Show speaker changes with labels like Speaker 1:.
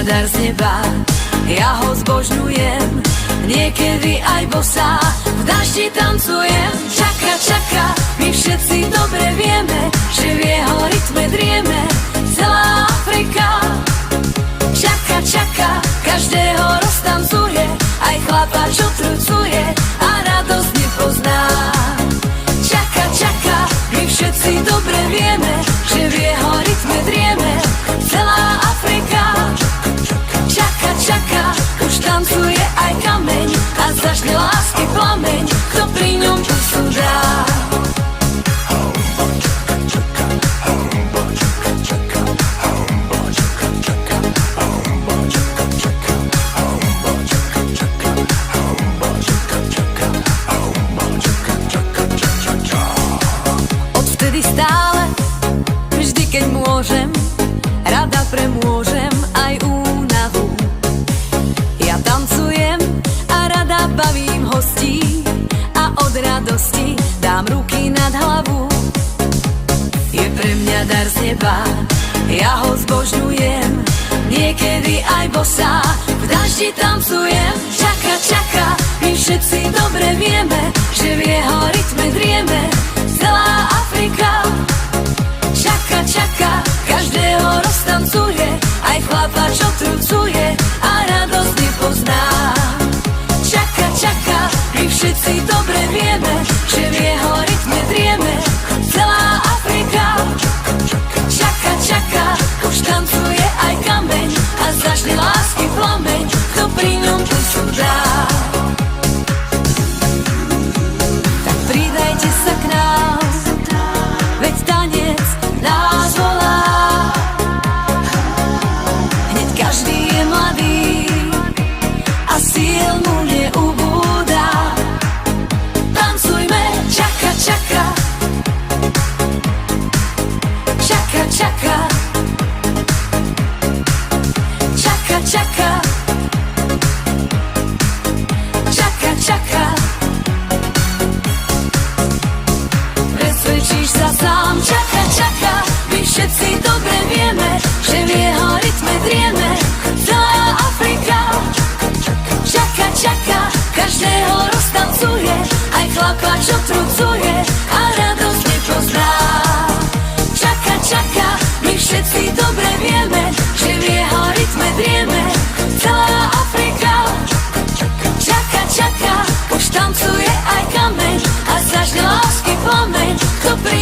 Speaker 1: mňa dar z neba, ja ho zbožňujem, niekedy aj bosá, v daždi tancujem. Čaká, čaká, my všetci dobre vieme, že v jeho rytme drieme celá Afrika. Čaká, čaká, každého roztancuje, aj chlapa, čo trucuje a radosť nepozná. Čaká, čaká, my všetci dobre vieme, že v jeho rytme drieme celá Afrika. Čaká, čaká, už tancuje aj kameň a zažne lásky plameň, kto pri ňom pusu dá. Odvtedy stále, vždy keď môžem, rada premôžem aj únavu. Ja tancujem a rada bavím hostí a od radosti dám ruky nad hlavu. Je pre mňa dar z neba, ja ho zbožňujem, niekedy aj bosá, v daždi tancujem. Čaká, čaká, my všetci dobre vieme, že v jeho rytme drieme celá Afrika. Čaká, čaká, každého roztancuje, aj chlapa, čo trucuje a radosť nepozná. Čaká, čaká, my všetci dobre vieme, že v jeho rytme drieme celá Afrika. Čaká, čaká, už tancuje aj kameň a zažne lásky plameň, kto pri ňom pusu dá. Tak pridajte sa k nám, veď tanec nás volá. Hneď každý je mladý a síl mu neubúda. Tancujme, čaká, čaká, čaká, čaká, čaká, čaká, čaká, čaká. Presvedčíš sa sám, čaká, čaká, my všetci dobre vieme, že v jeho rytme drieme celá Afrika. Čaká, čaká, každého roztancuje, aj chlapa, čo trucuje a radosť nepozná. Čaká, čaká, my všetci dobre vieme, že v jeho rytme drieme celá Afrika. Čaká, čaká, už tancuje aj kameň a zažne lásky plameň, kto pri